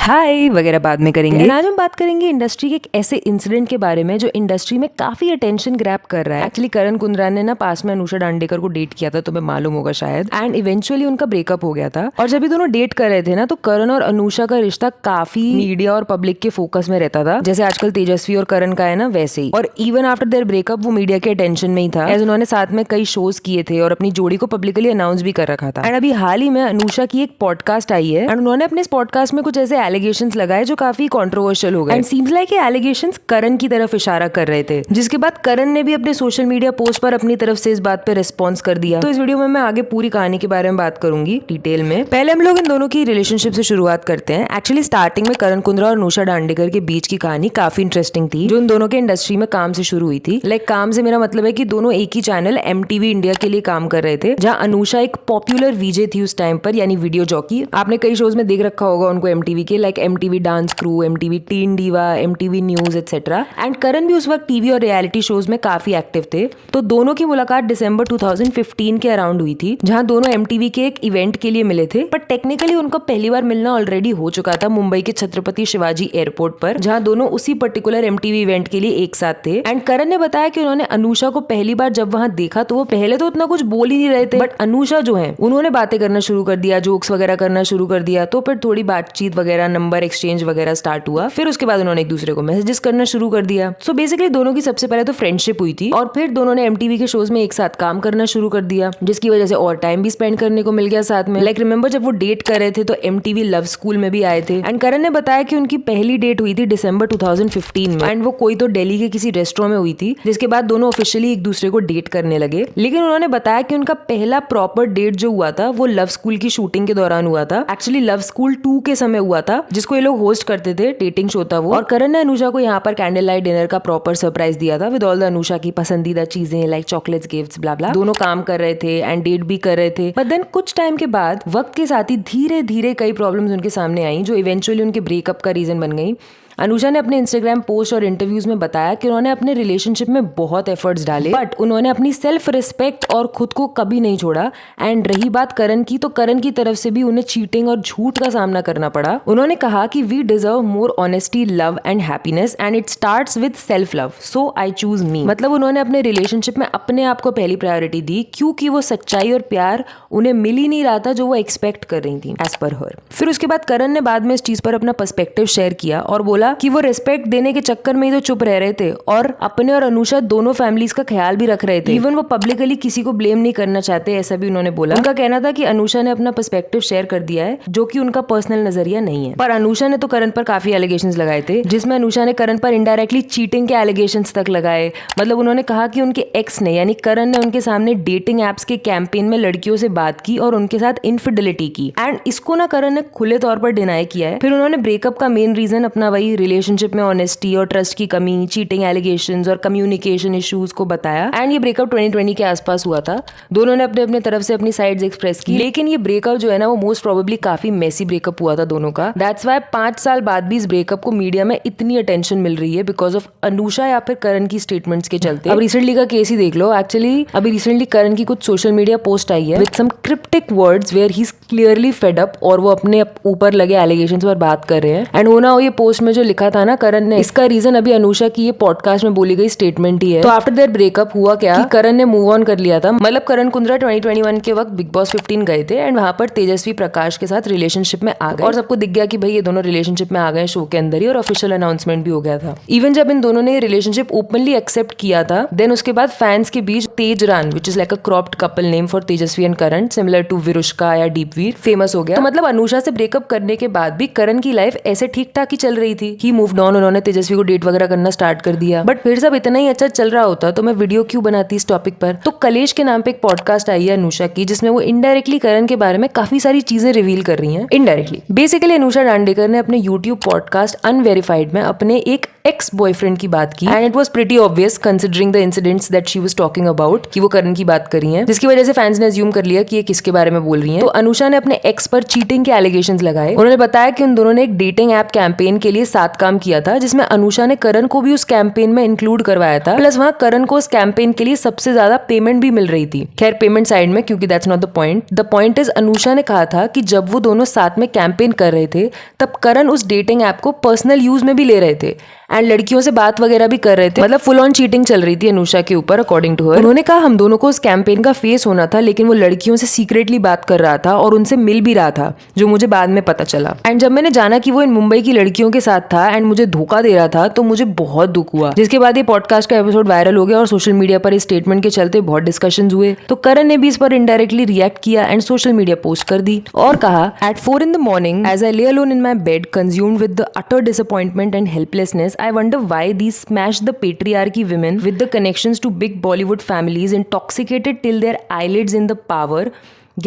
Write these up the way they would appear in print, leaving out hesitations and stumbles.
हाय वगैरह बाद में करेंगे। आज हम बात करेंगे इंडस्ट्री के एक ऐसे इंसिडेंट के बारे में जो इंडस्ट्री में काफी अटेंशन ग्रैब कर रहा है। एक्चुअली करण कुंद्रा ने ना पास में अनुषा डांडेकर को डेट किया था, तुम्हें मालूम होगा शायद, एंड इवेंचुअली उनका ब्रेकअप हो गया था। और जब ये दोनों डेट कर रहे थे ना, तो करण और अनुषा का रिश्ता काफी मीडिया और पब्लिक के फोकस में रहता था, जैसे आजकल तेजस्वी और करण का है ना, वैसे ही। और इवन आफ्टर देयर ब्रेकअप वो मीडिया के अटेंशन में ही था, एज उन्होंने साथ में कई शोज किए थे और अपनी जोड़ी को पब्लिकली अनाउंस भी कर रखा था। एंड अभी हाल ही में अनुषा की एक पॉडकास्ट आई है एंड उन्होंने अपने इस पॉडकास्ट में कुछ ऐसे एलिगेशंस लगाए जो काफी कंट्रोवर्शियल हो गए एंड सीम्स लाइक ये एलिगेशंस करण की तरफ इशारा कर रहे थे, जिसके बाद करण ने भी अपने सोशल मीडिया पोस्ट पर अपनी तरफ से इस बात पे रिस्पॉन्स कर दिया। तो इस वीडियो में मैं आगे पूरी कहानी के बारे में बात करूंगी डिटेल में। पहले हम लोग इन दोनों की रिलेशनशिप से शुरुआत करते हैं। एक्चुअली स्टार्टिंग में करण कुंद्रा और अनुषा डांडेकर के बीच की कहानी काफी इंटरेस्टिंग थी, जो इन दोनों के इंडस्ट्री में काम से शुरू हुई थी। लाइक काम से मेरा मतलब है कि दोनों एक ही चैनल MTV इंडिया के लिए काम कर रहे थे, जहाँ अनुषा एक पॉपुलर वीजे थी उस टाइम पर, यानी वीडियो जॉकी। आपने कई शोज में देख रखा होगा उनको MTV के, like MTV dance crew, MTV teen diva, MTV news etcetera. And Karan भी उस वक्त टीवी और रियलिटी शोज में काफी एक्टिव थे। तो दोनों की मुलाकात दिसंबर 2015 के अराउंड हुई थी, जहां दोनों MTV के एक इवेंट के लिए मिले थे। पर टेक्निकली उनका पहली बार मिलना ऑलरेडी हो चुका था मुंबई के छत्रपति शिवाजी एयरपोर्ट पर, जहां दोनों उसी पर्टिकुलर MTV इवेंट के लिए एक साथ थे। एंड करण ने बताया कि उन्होंने अनुषा को पहली बार जब वहां देखा तो वो पहले तो उतना कुछ बोल ही नहीं रहे थे, बट अनुषा जो है उन्होंने बातें करना शुरू कर दिया, जोक्स वगैरह करना शुरू कर दिया। तो फिर थोड़ी बातचीत वगैरह, नंबर एक्सचेंज वगैरह स्टार्ट हुआ। फिर उसके बाद उन्होंने एक दूसरे को मैसेजेस करना शुरू कर दिया। सो बेसिकली दोनों की सबसे पहले तो फ्रेंडशिप हुई थी और फिर दोनों ने MTV के शोज में एक साथ काम करना शुरू कर दिया, जिसकी वजह से और टाइम भी स्पेंड करने को मिल गया साथ में। लाइक रिमेंबर जब वो डेट कर रहे थे तो MTV लव स्कूल में भी आए थे। एंड करण ने बताया कि उनकी पहली डेट हुई थी दिसंबर 2015 में, एंड वो कोई तो दिल्ली के किसी रेस्टोरेंट में हुई थी, जिसके बाद दोनों ऑफिशियली एक दूसरे को डेट करने लगे। लेकिन उन्होंने बताया कि उनका पहला प्रॉपर डेट जो हुआ था वो लव स्कूल की शूटिंग के दौरान हुआ था। एक्चुअली लव स्कूल 2 के समय हुआ था, जिसको ये लोग होस्ट करते थे, डेटिंग शो था वो। और करण ने अनुषा को यहाँ पर कैंडल लाइट डिनर का प्रॉपर सरप्राइज दिया था विद ऑल द अनुषा की पसंदीदा चीजें लाइक चॉकलेट्स, गिफ्ट्स, ब्ला ब्ला। दोनों काम कर रहे थे एंड डेट भी कर रहे थे। बट देन कुछ टाइम के बाद वक्त के साथ ही धीरे धीरे कई प्रॉब्लम्स उनके सामने आई, जो इवेंचुअली उनके ब्रेकअप का रीजन बन गई। अनुषा ने अपने इंस्टाग्राम पोस्ट और इंटरव्यूज में बताया कि उन्होंने अपने रिलेशनशिप में बहुत एफर्ट्स डाले, बट उन्होंने अपनी सेल्फ रिस्पेक्ट और खुद को कभी नहीं छोड़ा। एंड रही बात करण की, तो करण की तरफ से भी उन्हें चीटिंग और झूठ का सामना करना पड़ा। उन्होंने कहा कि we deserve more honesty, love and happiness and it starts with self love, so I choose me. मतलब उन्होंने अपने रिलेशनशिप में अपने आप को पहली प्रायोरिटी दी, क्योंकि वो सच्चाई और प्यार उन्हें मिल ही नहीं रहा था जो वो एक्सपेक्ट कर रही थी एज पर हर। फिर उसके बाद करण ने बाद में इस चीज पर अपना पर्सपेक्टिव शेयर किया और बोला कि वो रिस्पेक्ट देने के चक्कर में ही तो चुप रह रहे थे और अपने और अनुषा दोनों फैमिलीज का ख्याल भी रख रहे थे। इवन वो पब्लिकली किसी को ब्लेम नहीं करना चाहते, ऐसा भी उन्होंने बोला। उनका कहना था कि अनुषा ने अपना पर्सपेक्टिव शेयर कर दिया है, जो कि उनका पर्सनल नजरिया नहीं है। पर अनुषा ने तो करण पर काफी एलिगेशंस लगाए थे, जिसमें अनुषा ने करण पर इनडायरेक्टली चीटिंग के एलिगेशंस तक लगाए। मतलब उन्होंने कहा कि उनके एक्स ने यानी करण ने उनके सामने डेटिंग एप्स के कैंपेन में लड़कियों से बात की और उनके साथ इनफिडेलिटी की। एंड इसको ना करण ने खुले तौर पर डिनाई किया है। फिर उन्होंने ब्रेकअप का मेन रीजन अपना वही रिलेशनशिप में ऑनेस्टी और ट्रस्ट की कमी, चीटिंग एलिगेशंस और कम्युनिकेशन इश्यूज को बताया। एंड ये ब्रेकअप 2020 के आसपास हुआ था। दोनों ने अपने अपने तरफ से अपनी साइड्स एक्सप्रेस की, लेकिन ये ब्रेकअप जो है ना, वो मोस्ट प्रोबेबली काफी मेसी ब्रेकअप हुआ था दोनों का। दैट्स व्हाई 5 साल बाद भी इस ब्रेकअप को मीडिया में इतनी अटेंशन मिल रही है, बिकॉज ऑफ अनुषा या फिर करण की स्टेटमेंट्स के चलते। अब रिसेंटली का केस ही देख लो। एक्चुअली अभी रिसेंटली करण की कुछ सोशल मीडिया पोस्ट आई है with some cryptic words where he is clearly fed up, और वो अपने ऊपर लगे एलिगेशंस पर बात कर रहे हैं। एंड वो ना ये पोस्ट में जो लिखा था ना करण ने, इसका रीजन अभी अनुषा की ये पॉडकास्ट में बोली गई स्टेटमेंट ही है। तो आफ्टर देयर ब्रेकअप हुआ क्या कि करण ने मूव ऑन कर लिया था। मतलब करण कुंद्रा 2021 के वक्त बिग बॉस 15 गए थे एंड वहां पर तेजस्वी प्रकाश के साथ रिलेशनशिप में आ गए और सबको दिख गया कि भाई ये दोनों रिलेशनशिप में आ गए शो के अंदर ही, और ऑफिशियल अनाउंसमेंट भी हो गया था। इवन जब इन दोनों ने रिलेशनशिप ओपनली एक्सेप्ट किया था, देन उसके बाद फैंस के बीच Tejran, which is like a cropped couple name for Tejasswi and Karan, similar to Virushka या दीपवीर, फेमस हो गया। तो मतलब अनुषा से ब्रेकअप करने के बाद भी करण की लाइफ ऐसे ठीक ठाक ही चल रही थी। ही मूव्ड ऑन, उन्होंने तेजस्वी को डेट वगैरह करना स्टार्ट कर दिया। बट फिर सब इतना ही अच्छा चल रहा होता तो मैं वीडियो क्यों बनाती इस टॉपिक पर। तो कलेश के नाम पे एक पॉडकास्ट आई है अनुषा की, जिसमें वो इनडायरेक्टली करण के बारे में काफी सारी चीजें रिवील कर रही हैं इनडायरेक्टली। बेसिकली अनुषा डांडेकर ने अपने यूट्यूब पॉडकास्ट अनवेरिफाइड में अपने एक एक्स बॉयफ्रेंड की बात की, and it was pretty obvious considering the incidents that she was talking about कि वो करण की बात कर रही हैं, जिसकी वजह से फैंस ने अज्यूम कर लिया कि ये किसके बारे में बोल रही हैं। तो अनुषा ने अपने एक्स पर चीटिंग के एलिगेशंस लगाए। उन्होंने बताया कि उन दोनों ने एक डेटिंग ऐप कैंपेन के लिए साथ साथ काम किया था, जिसमें अनुषा ने करण को भी उस कैंपेन में इंक्लूड करवाया था, प्लस वहाँ करण को उस कैंपेन के लिए सबसे ज्यादा पेमेंट भी मिल रही थी। खैर पेमेंट साइड में, क्योंकि that's not the point. The point is Anusha ने कहा था कि जब वो दोनों साथ में कैंपेन कर रहे थे तब करण उस डेटिंग ऐप को पर्सनल यूज में भी ले रहे थे एंड लड़कियों से बात वगैरह भी कर रहे थे, मतलब फुल ऑन चीटिंग चल रही थी अनुषा के ऊपर अकॉर्डिंग टू हर। उन्होंने कहा हम दोनों को उस कैंपेन का फेस होना था, लेकिन वो लड़कियों से सीक्रेटली बात कर रहा था और उनसे मिल भी रहा था, जो मुझे बाद में पता चला। एंड जब मैंने जाना कि वो इन मुंबई की लड़कियों के साथ था एंड मुझे धोखा दे रहा था, तो मुझे बहुत दुख हुआ। जिसके बाद ये पॉडकास्ट का एपिसोड वायरल हो गया और सोशल मीडिया पर इस स्टेटमेंट के चलते बहुत डिस्कशन हुए। तो करण ने भी इस पर इनडायरेक्टली रिएक्ट किया एंड सोशल मीडिया पोस्ट कर दी और कहा, eight 4 in the morning as I lay alone in my bed consumed with the utter disappointment and helplessness, I wonder why these smash the patriarchy women with the connections to big Bollywood families, intoxicated till their eyelids in the power,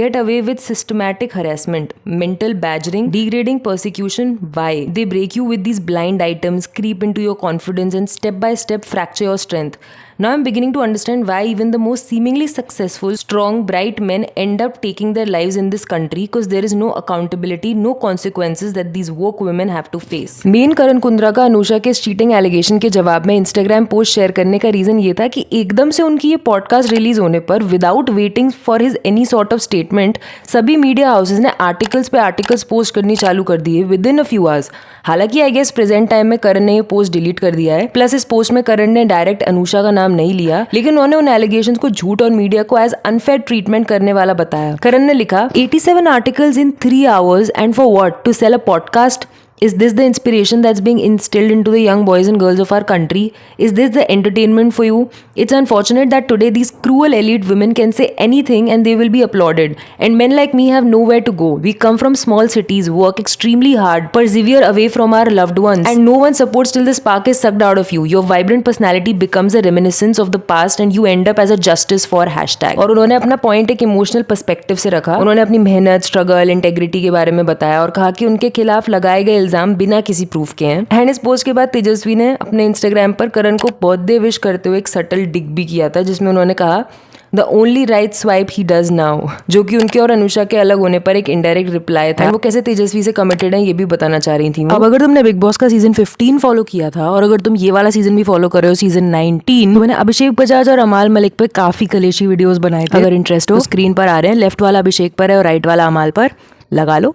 get away with systematic harassment, mental badgering, degrading persecution. Why? They break you with these blind items, creep into your confidence and step by step fracture your strength. Now I'm beginning to understand why even the most seemingly successful, strong, bright men end up taking their lives in this country, because there is no accountability, no consequences that these woke women have to face. Main Karan Kundra का अनुषा के cheating allegation के जवाब में Instagram post share करने का reason ये था कि एकदम से उनकी ये पॉडकास्ट रिलीज होने पर without waiting for his any sort of statement सभी मीडिया हाउसेज ने आर्टिकल्स पे आर्टिकल्स पोस्ट करनी चालू कर दिए with in a few hours. हालांकि आई गेस प्रेजेंट टाइम में करण ने ये पोस्ट डिलीट कर दिया है, प्लस इस पोस्ट में करण ने डायरेक्ट अनुषा का नाम नहीं लिया, लेकिन उन्होंने उन एलिगेशंस को झूठ और मीडिया को एज अनफेयर ट्रीटमेंट करने वाला बताया। करण ने लिखा, 87 articles in 3 hours and for what? To sell a podcast? Is this the inspiration that's being instilled into the young boys and girls of our country? Is this the entertainment for you? It's unfortunate that today these cruel elite women can say anything and they will be applauded. And men like me have nowhere to go. We come from small cities, work extremely hard, persevere away from our loved ones, and no one supports till the spark is sucked out of you. Your vibrant personality becomes a reminiscence of the past and you end up as a justice for hashtag. और उन्होंने अपना point एक emotional perspective से रखा। उन्होंने अपनी मेहनत, struggle, integrity के बारे में बताया और कहा कि उनके खिलाफ लगाए गए इल्जाम बिना किसी प्रूफ के हैं। एंड इस पोस्ट के बाद तेजस्वी ने अपने इंस्टाग्राम पर करण को बर्थडे विश करते हुए एक सटल डिग भी किया था, जिसमें उन्होंने कहा, the only right swipe he does now, जो कि उनके और अनुषा के अलग होने पर एक इनडायरेक्ट रिप्लाई था। वो कैसे तेजस्वी से कमिटेड है ये भी बताना चाह रही थी। अब अगर तुमने बिग बॉस का सीजन 15 फॉलो किया था और अगर तुम ये वाला सीजन भी फॉलो कर रहे हो सीजन 19, तो मैंने अभिषेक बजाज और अमाल मलिक पे काफी कलेशी वीडियोस बनाए थे। अगर इंटरेस्ट हो, स्क्रीन पर आ रहे हैं, लेफ्ट वाला अभिषेक पर है और राइट वाला अमाल पर, लगा लो।